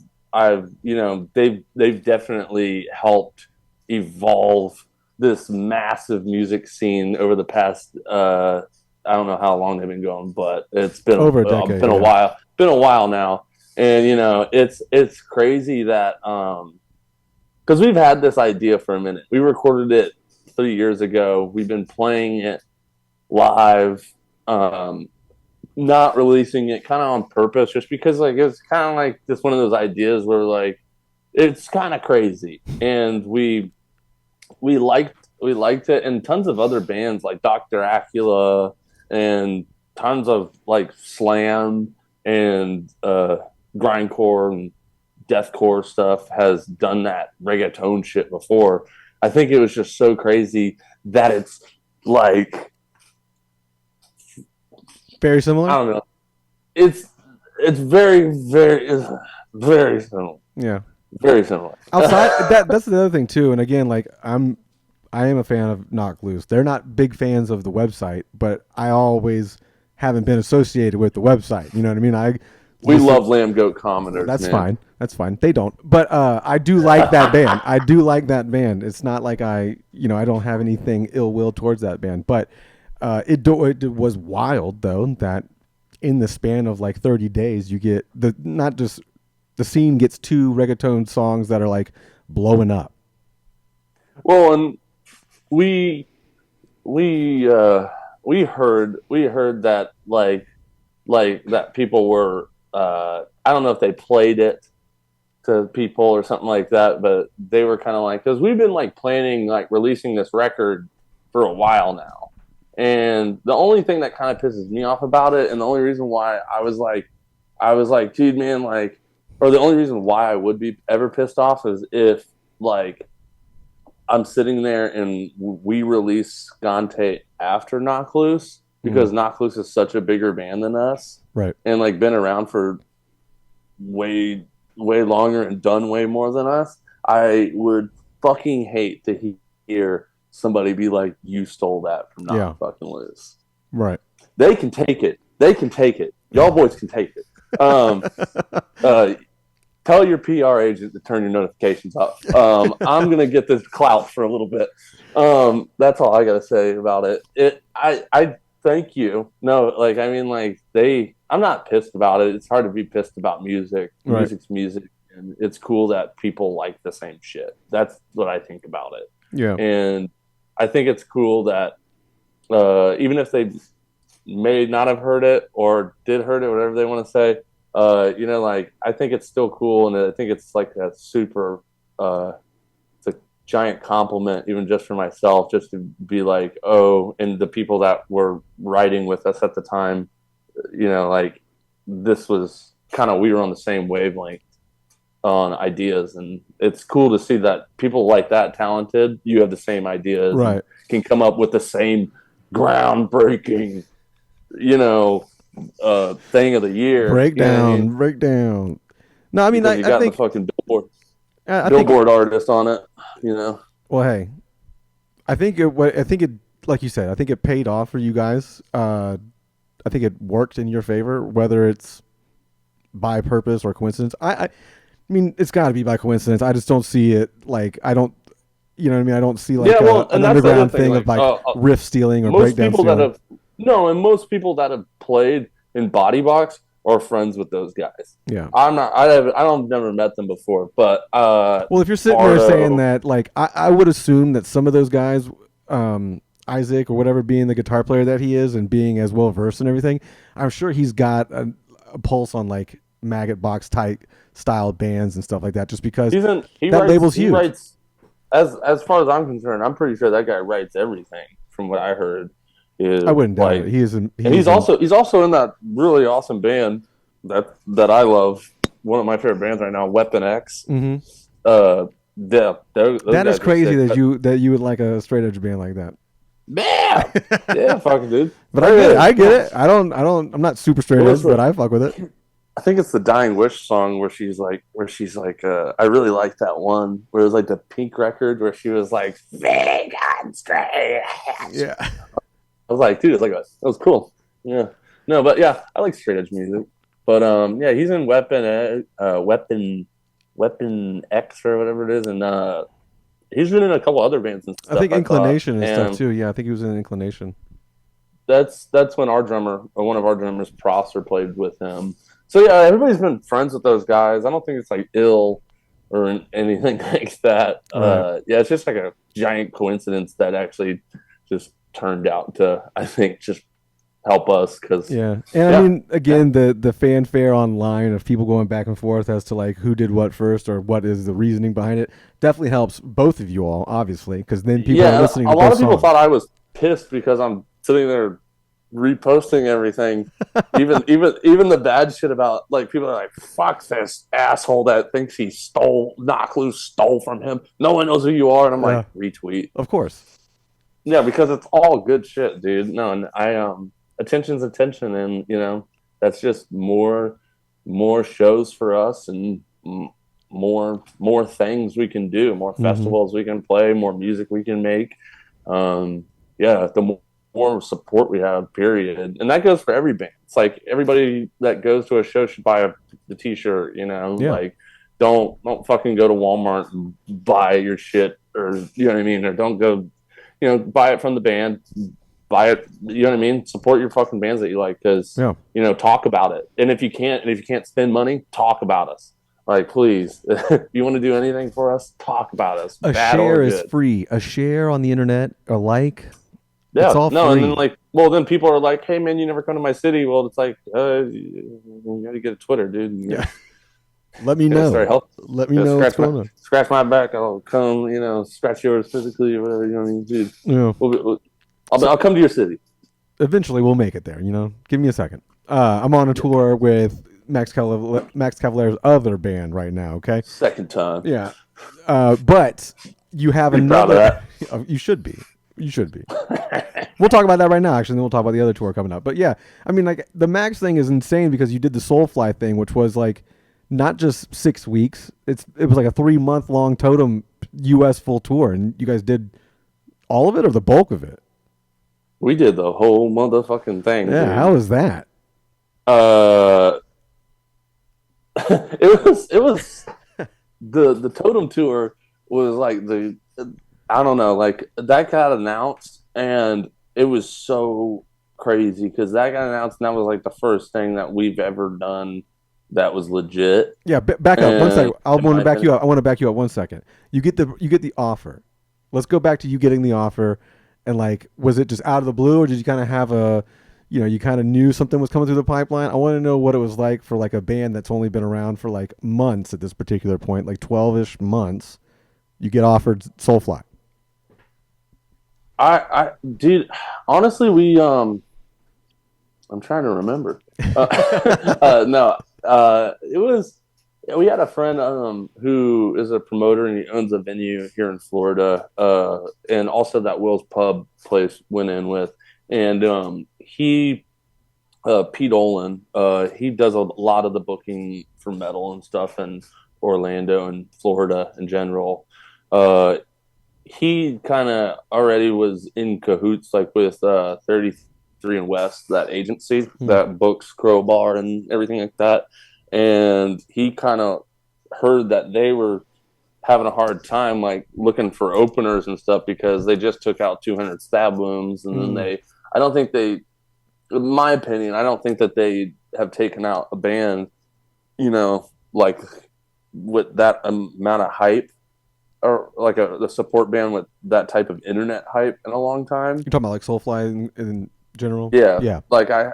they've definitely helped evolve this massive music scene over the past I don't know how long they've been going, but it's been Over a decade. been a Yeah. while been a while now. And it's crazy that because we've had this idea for a minute. We recorded it 3 years ago. We've been playing it live, not releasing it kind of on purpose, just because like it's kind of like just one of those ideas where like it's kind of crazy, and we liked we liked it, and tons of other bands like Dr. Acula and tons of like slam and grindcore and deathcore stuff has done that reggaeton shit before. I think it was just so crazy that it's like Very I similar. don't know. It's it's very similar. Yeah. Very similar. Outside that's the other thing too. And again, like I am a fan of Knock Loose. They're not big fans of the website, but I always haven't been associated with the website. You know what I mean? I We listen. love Lambgoat commenters, That's man. fine. That's fine. They don't, but I do like that band. I do like that band. It's not like I don't have anything ill will towards that band, but it was wild though that in the span of like 30 days you get the not just the scene gets two reggaeton songs that are like blowing up. Well, and we we uh we heard that like that people were I don't know if they played it to people or something like that, but they were kind of like, because we've been like planning like releasing this record for a while now, and the only thing that kind of pisses me off about it, and the only reason why I was like, dude, man, like, or the only reason why I would be ever pissed off is if like I'm sitting there and we release Scante after Knock Loose, Mm, because Knock Loose is such a bigger band than us right. and like been around for way longer and done way more than us. I would fucking hate to hear somebody be like, "You stole that from Knock Yeah. fucking Loose." Right. They can take it. They can take it. Y'all boys can take it. Uh, Tell your PR agent to turn your notifications off. I'm gonna get this clout for a little bit. That's all I gotta say about it. I thank you. No, like I mean, like they. I'm not pissed about it. It's hard to be pissed about music. Right. Music's music, and it's cool that people like the same shit. That's what I think about it, Yeah. and I think it's cool that even if they may not have heard it or did heard it, whatever they want to say. Like I think it's still cool, and I think it's like a super, it's a giant compliment, even just for myself, just to be like, oh, and the people that were writing with us at the time, like this was kind of we were on the same wavelength on ideas, and it's cool to see that people like that talented, you have the same ideas and Right. can come up with the same groundbreaking you know, thing of the year. You know what I mean? Breakdown. Breakdown. No, I mean, Because you I got the think, fucking I think, billboard artist on it. You know, well, hey, I think it, like you said, I think it paid off for you guys. I think it worked in your favor, whether it's by purpose or coincidence. I mean, it's got to be by coincidence. I just don't see it like, I don't, you know what I mean? I don't see like yeah. Well, an and that's the other underground thing. thing of Like, like riff stealing or most breakdown people that stealing. have no, and most people that have played in Bodybox are friends with those guys. Yeah. I'm not. I don't never met them before, but Well, if you're sitting there saying Bardo. that, like, I would assume that some of those guys, Isaac or whatever, being the guitar player that he is and being as well versed and everything, I'm sure he's got a pulse on like maggot box type style bands and stuff like that. Just because He's in. that label's He huge. writes. As far as I'm concerned, I'm pretty sure that guy writes everything. From what I heard, I is wouldn't doubt it. like, He and is in. he's also in that really awesome band that I love. One of my favorite bands right now, Weapon X. Mm-hmm. Uh, yeah, those That is guys are crazy sick. that you would like a straight edge band like that. Yeah, yeah, fucking dude. But I There get it. it I is. get it. I'm not super straight What's edge, but the? I fuck with it. I think it's the Dying Wish song where she's like, I really like that one where it was like the Pink record where she was like, vegan straight edge. Yeah. I was like, dude, it's like that was cool. Yeah. No, but yeah, I like straight edge music. But yeah, he's in Weapon X or whatever it is, and he's been in a couple other bands and I stuff. think I thought, Inclination and stuff and too. Yeah, I think he was in Inclination. that's when our drummer, or one of our drummers, Prosser, played with him. So yeah, everybody's been friends with those guys. I don't think it's like ill or anything like that. Right. Yeah, it's just like a giant coincidence that actually just turned out to, I think, just help us because Yeah, and I yeah, mean, yeah, again, the fanfare online of people going back and forth as to like who did what first or what is the reasoning behind it definitely helps both of you all, obviously, because then people are yeah. listening A to lot both of people thought songs. I was pissed because I'm sitting there reposting everything. Even the bad shit about like people are like, fuck this asshole that thinks he stole knock loose stole from him. No one knows who you are, and I'm like, Yeah, retweet. of course. Yeah, because it's all good shit, dude. No, and I attention's attention, and that's just more shows for us and more things we can do, more Hmm. festivals we can play, more music we can make. Um, yeah, the more support we have, period, and that goes for every band. It's like everybody that goes to a show should buy the t-shirt. Yeah, Like don't fucking go to Walmart and buy your shit, or you know what I mean, or don't go buy it from the band, buy it, you know what I mean? Support your fucking bands that you like because, yeah. talk about it. And if you can't spend money, talk about us. Like, please, if you want to do anything for us, talk about us, A bad or share is good. free. A share on the internet, a like, it's Yeah, all no, and then free. like, well, then people are like, "Hey, man, you never come to my city." Well, it's like, you got to get a Twitter, dude. Yeah, let me You gotta start know. help. Let me You know, know what's scratch my going on. scratch my back. I'll come. Scratch yours physically or whatever. You know what I mean, dude. Yeah. So I'll come to your city. eventually we'll make it there. Give me a second. I'm on a Yeah. tour with Max Cavalera's other band right now. Okay. Second time. Yeah. But you have Pretty proud of another. that. You should be. You should be. We'll talk about that right now. Actually, then we'll talk about the other tour coming up. But yeah, I mean, like the Max thing is insane because you did the Soulfly thing, which was like not just 6 weeks. It was like a 3 month long Totem U.S. full tour, and you guys did all of it or the bulk of it. We did the whole motherfucking thing, Yeah, how dude. was that? Uh, it was the Totem tour was like I don't know, like that got announced and it was so crazy because that got announced and that was like the first thing that we've ever done that was legit. Yeah, back up one And second. I in want my to back you opinion, up. I want to back you up 1 second. You get the offer. Let's go back to you getting the offer, and like, was it just out of the blue, or did you kind of have you kind of knew something was coming through the pipeline? I want to know what it was like for like a band that's only been around for like months at this particular point, like 12-ish months. You get offered Soulfly. I dude, honestly, I'm trying to remember. No, it was. We had a friend who is a promoter and he owns a venue here in Florida, and also that Will's Pub place went in with, and Pete Olin, he does a lot of the booking for metal and stuff in Orlando and Florida in general. Uh, he kind of already was in cahoots like with 33 and West, that agency Hmm. that books Crowbar and everything like that. And he kind of heard that they were having a hard time like looking for openers and stuff because they just took out 200 stab wounds and then Hmm. I don't think they, in my opinion, I don't think that they have taken out a band, like with that amount of hype or like the support band with that type of internet hype in a long time. You're talking about like Soulfly in general. Yeah, Yeah. like I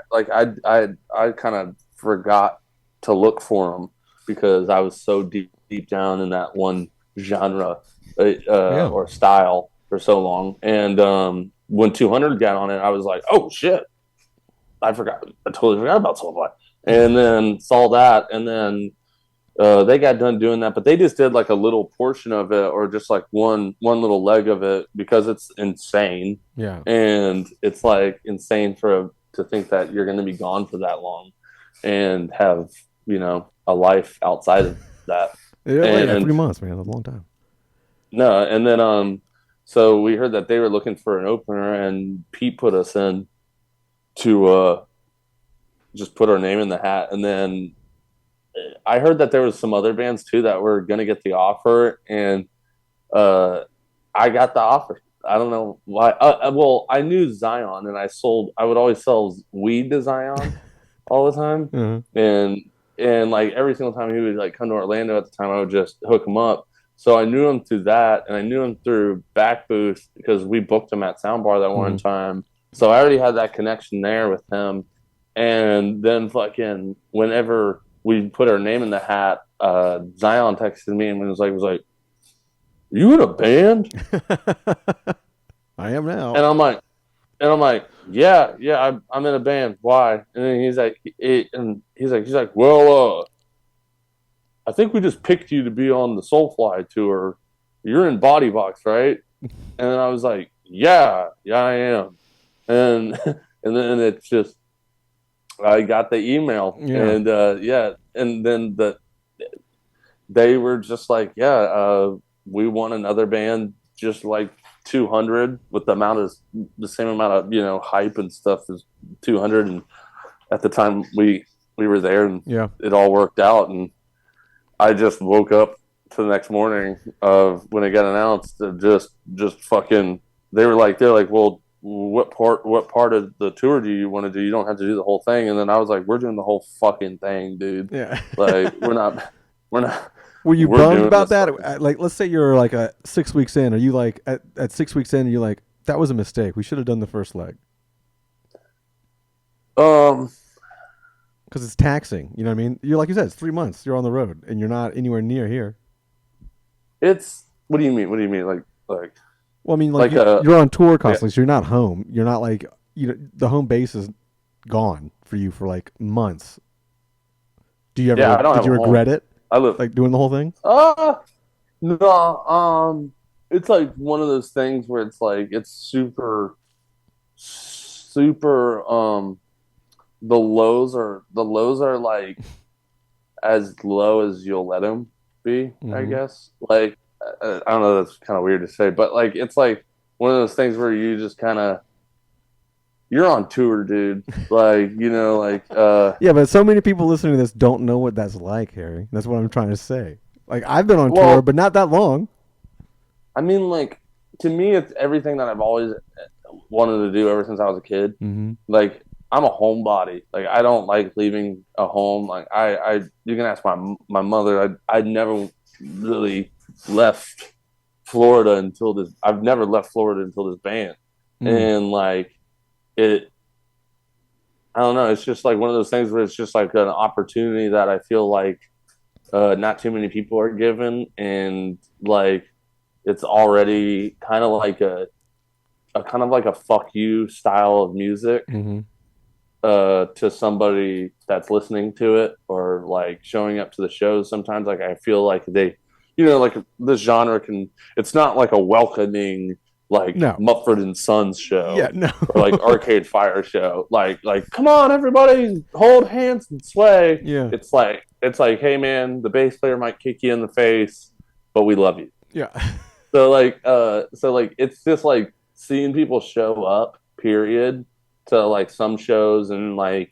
kind of forgot to look for them because I was so deep down in that one genre Yeah. or style for so long. And when 200 got on it, I was like, oh shit, I totally forgot about Soulfly. And then saw that, and then they got done doing that, but they just did like a little portion of it, or just like one little leg of it, because it's insane, Yeah. and it's like insane to think that you're going to be gone for that long, and have a life outside of that. Yeah, And 3 months, man. That's a long time. no, and then so we heard that they were looking for an opener, and Pete put us in to just put our name in the hat, and then I heard that there was some other bands too that were going to get the offer, and uh, I got the offer. I don't know why. Well, I knew Zion, and I would always sell weed to Zion all the time, Uh-huh. and like every single time he would like come to Orlando at the time, I would just hook him up. So I knew him through that, and I knew him through Back Booth because we booked him at Soundbar that one Mhm. time. So I already had that connection there with him. And then fucking whenever we put our name in the hat, Zion texted me and was like, "You in a band?" I am now. And I'm like, yeah, I'm in a band. Why? And then he's like, well, I think we just picked you to be on the Soulfly tour. You're in Bodybox, right? And then I was like, yeah, I am. And and then it's just I got the email, Yeah. and yeah, and then they were just like, yeah, we want another band just like 200 with the same amount of hype and stuff as 200. And at the time we were there, and Yeah. it all worked out. And I just woke up to the next morning of when it got announced, just fucking. They're like, well, what part of the tour do you want to do? You don't have to do the whole thing. And then I was like, we're doing the whole fucking thing, dude. Yeah. Like we're not Were you we're bummed doing about this that? fucking. Like, let's say you're like 6 weeks in. Are you like at 6 weeks in? You're like, that was a mistake. We should have done the first leg Um, because it's taxing. You know what I mean? You're like you said, it's 3 months. You're on the road and you're not anywhere near here. it's what do you mean? What do you mean? Like Well, I mean, like like you're on tour yeah, constantly, so you're not home. You're not like the home base is gone for you for like months. Do you yeah. ever I don't did have you a home. regret it? I live. Like doing the whole thing? No. It's like one of those things where it's like it's super, super. The lows are like as low as you'll let them be, I Mm-hmm. guess. Like I don't know. That's kind of weird to say, but like it's like one of those things where you just kind of you're on tour, dude. Like Yeah, but so many people listening to this don't know what that's like, Harry. That's what I'm trying to say. Like I've been on tour, well, but not that long. I mean, like to me, it's everything that I've always wanted to do ever since I was a kid. Mm-hmm. Like I'm a homebody. Like I don't like leaving a home. Like you can ask my mother. I never really left Florida until this. I've never left Florida until this band, Mm. and like it. I don't know. It's just like one of those things where it's just like an opportunity that I feel like not too many people are given, and like it's already kind of like a kind of like a fuck you style of music Mm-hmm. to somebody that's listening to it or like showing up to the shows. Sometimes like I feel like like this genre can, it's not like a welcoming like No. Mumford and Sons Yeah. show No. or like Arcade Fire show. Like come on everybody, hold hands and sway. Yeah. It's like hey man, the bass player might kick you in the face, but we love you. Yeah. So like it's just like seeing people show up, period, to like some shows. And like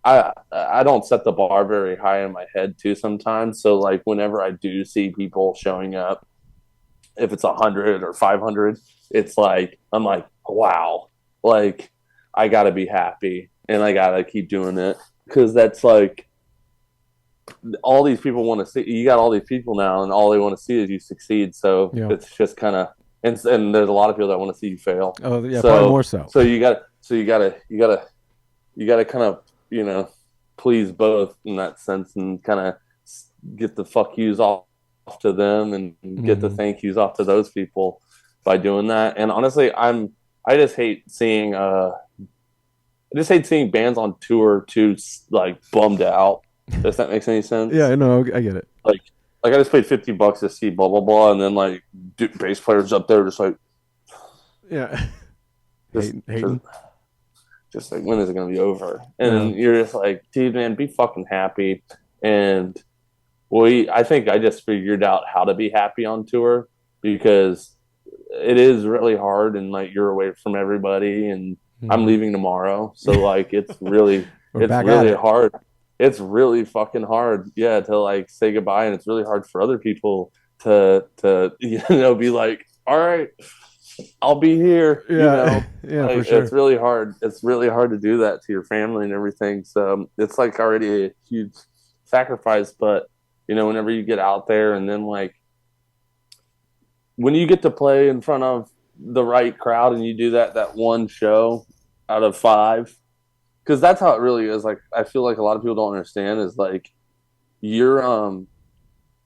I don't set the bar very high in my head too sometimes. So like whenever I do see people showing up, if it's 100 or 500, it's like I'm like, wow, like I gotta be happy and I gotta keep doing it because that's like all these people want to see. You got all these people now, and all they want to see is you succeed. So Yeah. it's just kind of, and there's a lot of people that want to see you fail. Oh yeah, probably So more so. so you got to kind of please both in that sense, and kind of get the fuck yous off to them, and get the Mm-hmm. thank yous off to those people by doing that. And honestly, I just hate seeing bands on tour too like bummed out. If that makes any sense. Yeah. No, I get it. Like I just paid $50 to see blah blah blah, and then like bass players up there just like Yeah. just Hating. just, Hating. just like when is it gonna be over? Yeah. And you're just like, dude, man, be fucking happy. And I think I just figured out how to be happy on tour because it is really hard, and like you're away from everybody, and I'm Mm-hmm. leaving tomorrow, so like We're it's back at really it. hard. It's really fucking hard, yeah, to like say goodbye, and it's really hard for other people to be like, all right, I'll be here, Yeah. Yeah, for like sure. it's really hard to do that to your family and everything. So it's like already a huge sacrifice. But whenever you get out there, and then like when you get to play in front of the right crowd and you do that one show out of 5, because that's how it really is. Like I feel like a lot of people don't understand is like your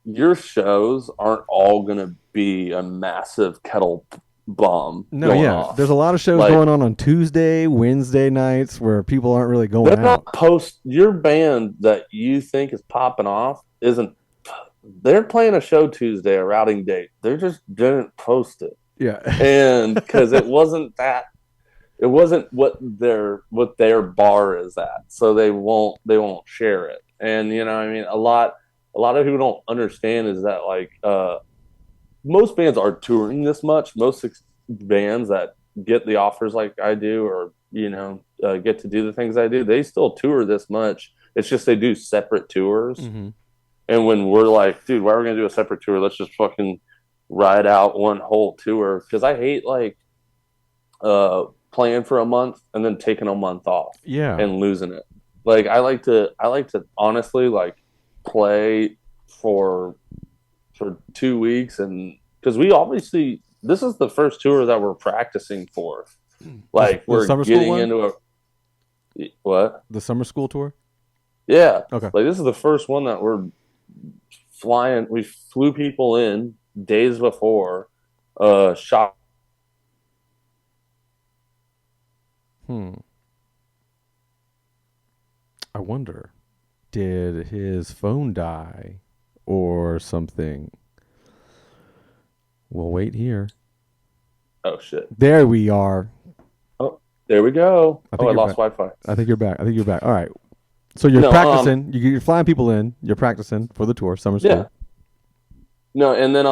your shows aren't all gonna be a massive kettle bomb No, going yeah. There's a off. lot of shows Like going on Tuesday, Wednesday nights where people aren't really going they're not out. post your band that you think is popping off isn't. They're playing a show Tuesday, a routing date. They just didn't post it, Yeah. and because it wasn't that, it wasn't what their bar is at, so they won't share it. And you know, I mean, a lot of people don't understand is that like most bands are touring this much. Most bands that get the offers like I do, or you know, get to do the things I do, they still tour this much. It's just they do separate tours. Hmm. And when we're like, dude, why are we gonna do a separate tour? Let's just fucking ride out one whole tour. Because I hate like playing for a month and then taking a month off Yeah. and losing it. Like I like to honestly like play for 2 weeks, and because we obviously this is the first tour that we're practicing for. Like The we're summer school getting one? into a what? The summer school tour? Yeah. Okay. Like this is the first one that we're flying. We flew people in days before, shot. Hmm. I wonder, did his phone die or something? We'll wait here. Oh shit. There we are. Oh, there we go. I Oh, think I you're lost back. Wi-Fi. I think you're back. I think you're back. All right. So you're No, practicing. You're flying people in. You're practicing for the tour, summer yeah, school. no, and then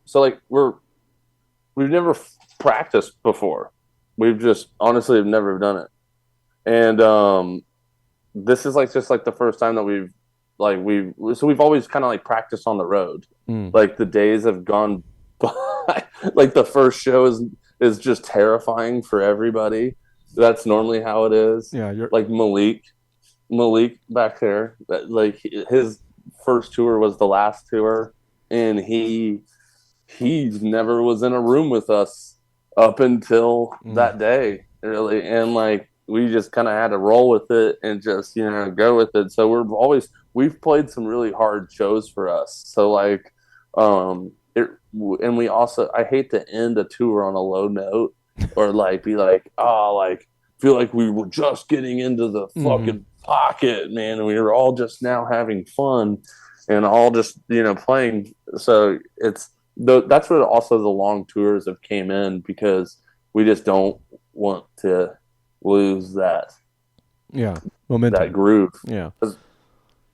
so like we've never practiced before. We've just honestly have never done it, and this is like just like the first time that we've always kind of like practiced on the road. Mm. Like the days have gone by. Like the first show is just terrifying for everybody. That's normally how it is. Yeah. You're. Like Malik back there, like his first tour was the last tour, and he never was in a room with us up until Mm. that day, really. And like we just kind of had to roll with it and just go with it. So we've played some really hard shows for us. So like it and we also I hate to end a tour on a low note or like be like, oh, like feel like we were just getting into the Mm-hmm. fucking pocket, man, and we were all just now having fun and all just playing. So that's where also the long tours have came in, because we just don't want to lose Yeah. that Momentum. groove. Yeah. 'Cause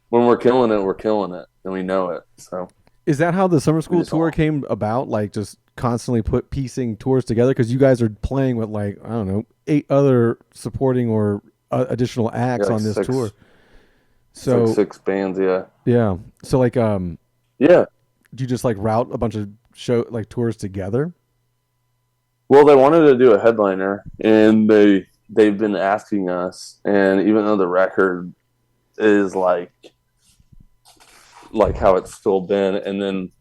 when we're killing it, and we know it. So Is that how the summer we school just tour all came about? Like just constantly piecing tours together because you guys are playing with like I don't know 8 other supporting or additional yeah, acts like on this tour. it's like So 6 bands. Yeah, yeah. So like yeah. do you just like route a bunch of tours together? Well, they wanted to do a headliner, and they've been asking us, and even though the record is like how it's still been, and then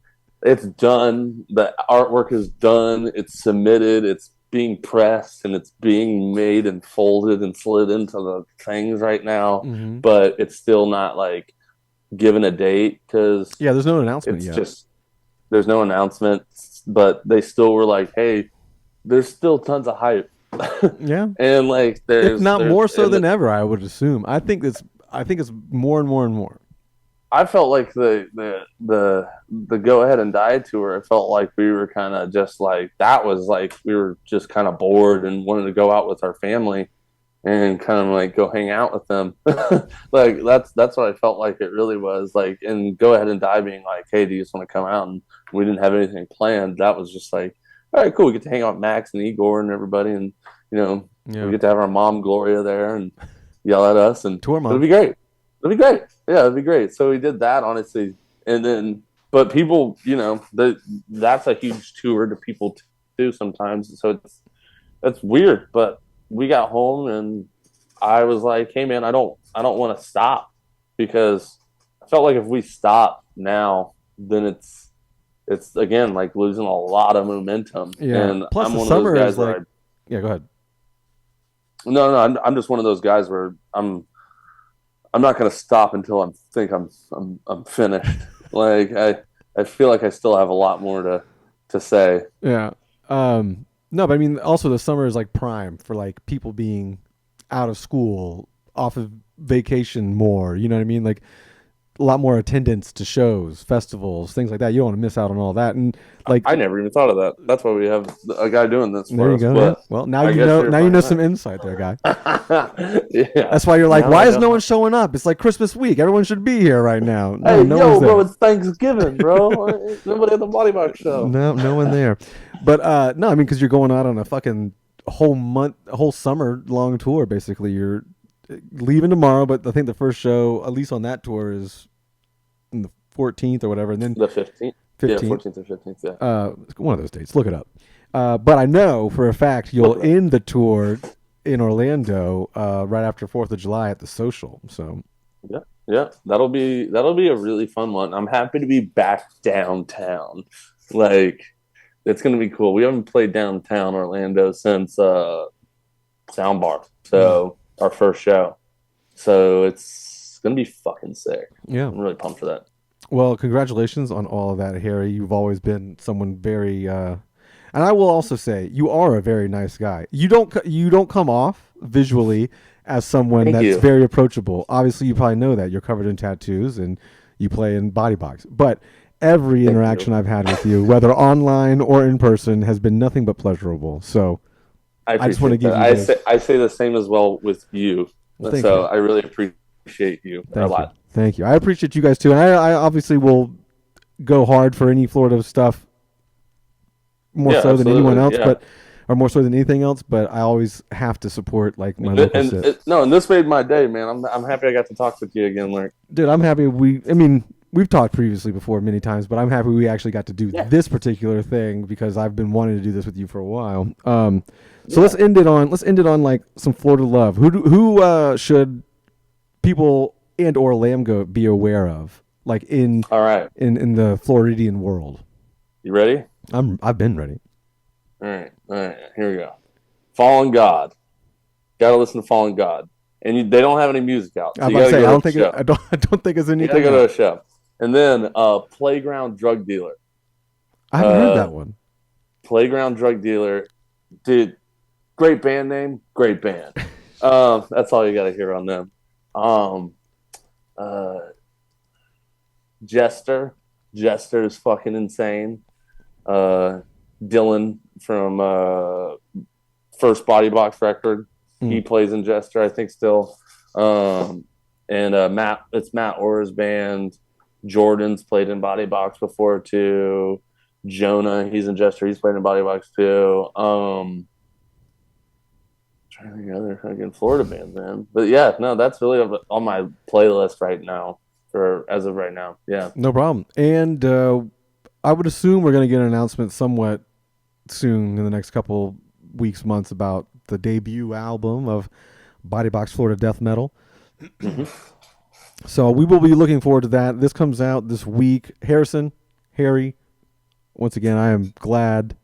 it's done, the artwork is done, it's submitted, it's being pressed, and it's being made and folded and slid into the things right now, Mm-hmm. but it's still not like given a date because Yeah. There's no announcement it's yet. just there's no announcement, but they still were like, hey, there's still tons of hype. Yeah. And like If not more so and than ever, I would assume. I think it's more and more and more. I felt like the go ahead and die tour. It felt like we were kind of just like that was like we were just kind of bored and wanted to go out with our family and kind of like go hang out with them. Like that's what I felt like it really was like. And go ahead and die being like, hey, do you just want to come out? And we didn't have anything planned. That was just like, all right, cool. We get to hang out with Max and Igor and everybody, and we Yeah. get to have our mom Gloria there and yell at us, and Tour it'll mom. be great. It'll be great. Yeah, it'll be great. So we did that honestly, and then but people, that's a huge tour to people too sometimes. So it's weird, but we got home and I was like, hey man, I don't want to stop, because I felt like if we stop now, then it's again like losing a lot of momentum. Yeah. And Plus I'm the one of those summer guys is where like, yeah, go ahead. no, I'm just one of those guys where I'm not going to stop until I'm finished. Like I feel like I still have a lot more to say. Yeah. No, but I mean, also the summer is like prime for like people being out of school, off of vacation more. You know what I mean? Like a lot more attendance to shows, festivals, things like that. You don't want to miss out on all that. And like, I never even thought of that. That's why we have a guy doing this there for you us. go. Yeah. But Well, now I you guess know. you're Now you know fucking some insight there, guy. right. Yeah. That's why you're like, Now why I is no know. one showing up? It's like Christmas week. Everyone should be here right now. No, Hey, no one's yo, bro, there. it's Thanksgiving, bro. Nobody at the Bodybox show. No, no one there. But no, I mean, because you're going out on a fucking whole month, a whole summer long tour. Basically, you're leaving tomorrow, but I think the first show, at least on that tour, is on the 14th or whatever, and then The 15th. Yeah, 15th. 14th or 15th. Yeah. One of those dates. Look it up. But I know for a fact you'll end the tour in Orlando right after 4th of July at the Social. So Yeah, yeah, that'll be a really fun one. I'm happy to be back downtown. Like it's gonna be cool. We haven't played downtown Orlando since Soundbar, mm, so our first show. So it's gonna be fucking sick. yeah. I'm really pumped for that. Well, congratulations on all of that, Harry. You've always been someone very, and I will also say you are a very nice guy. You don't come off visually as someone Thank that's you. very approachable. Obviously, you probably know that you're covered in tattoos and you play in Bodybox. But every Thank interaction you. I've had with you, whether online or in person, has been nothing but pleasurable. So I I just want to appreciate give that. you this. I say the same as well with you. Well, thank So you. I really appreciate you a Thank you. lot. Thank you. I appreciate you guys too. And I obviously will go hard for any Florida stuff more Yeah, so than anyone absolutely. else, Yeah. but or more so than anything else. But I always have to support like my local shit. No, and this made my day, man. I'm happy I got to talk with you again, Larry. Dude, I'm happy I mean, we've talked previously before many times, but I'm happy we actually got to do Yeah, this particular thing because I've been wanting to do this with you for a while. So yeah. let's end it on like some Florida love. Who should people and or Lambgoat be aware of, like All right, in the Floridian world? you ready? I've been ready. All right. Here we go. Fallen God. Got to listen to Fallen God, and they don't have any music out, so I'm you about got to to say go to a show. I don't think it's You got to anything go else. to a show, and then Playground Drug Dealer. I haven't heard that one. Playground Drug Dealer, dude. Great band name, great band. That's all you got to hear on them. Um, uh, Jester, Jester is fucking insane. Dylan from first Bodybox record, he Mm. plays in Jester, I think still. And it's Matt Orr's band. Jordan's played in Bodybox before too. Jonah, he's in Jester, he's played in Bodybox too. Trying to think of other fucking Florida bands, man. But yeah, no, that's really on my playlist right now for as of right now. Yeah. No problem. And I would assume we're going to get an announcement somewhat soon in the next couple weeks, months about the debut album of Bodybox Florida Death Metal. Mm-hmm. So we will be looking forward to that. This comes out this week. Harry, once again, I am glad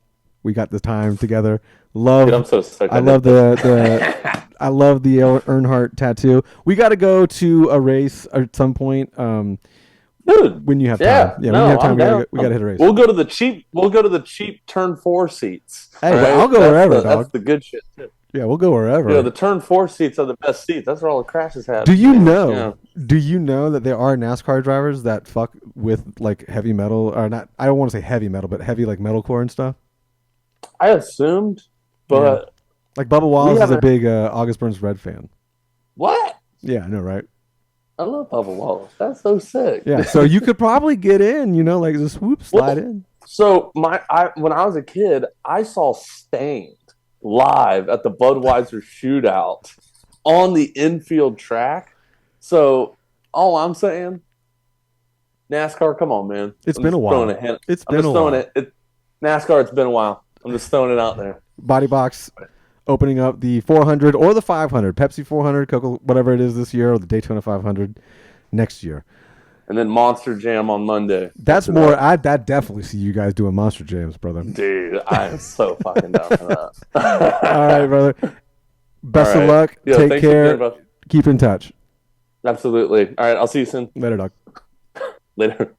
we got the time together. Dude, I'm so sick. I love I love the Earnhardt tattoo. We got to go to a race at some point. Dude, When you have yeah, time, yeah, no, when you have time, I'm down. we gotta hit a race. We'll go to the cheap. We'll go to the cheap turn 4 seats. Hey, right? I'll go wherever, dog. That's the good shit too. Yeah, we'll go wherever. You know, the turn 4 seats are the best seats. That's where all the crashes happen. Do you know? Yeah. Do you know that there are NASCAR drivers that fuck with like heavy metal or not? I don't want to say heavy metal, but heavy like metalcore and stuff. I assumed, but Like Bubba Wallace is a haven't- big August Burns Red fan. what? Yeah, I know, right? I love Bubba Wallace. That's so sick. Yeah, so you could probably get in, like just swoop, slide in. So when I was a kid, I saw Stained live at the Budweiser shootout on the infield track. So all I'm saying, NASCAR, come on, man. It's been a while. It's been a while. NASCAR, it's been a while. I'm just throwing it out there. Bodybox opening up the 400 or the 500, Pepsi 400, Coca, whatever it is this year, or the Daytona 500 next year. and then Monster Jam on Monday. That's more. I definitely see you guys doing monster jams, brother. Dude, I am so fucking down for All right, that. brother. All Best of right. luck. Yeah, Take thanks again, care. bro. Keep in touch. Absolutely. All right, I'll see you soon. Later, dog. Later.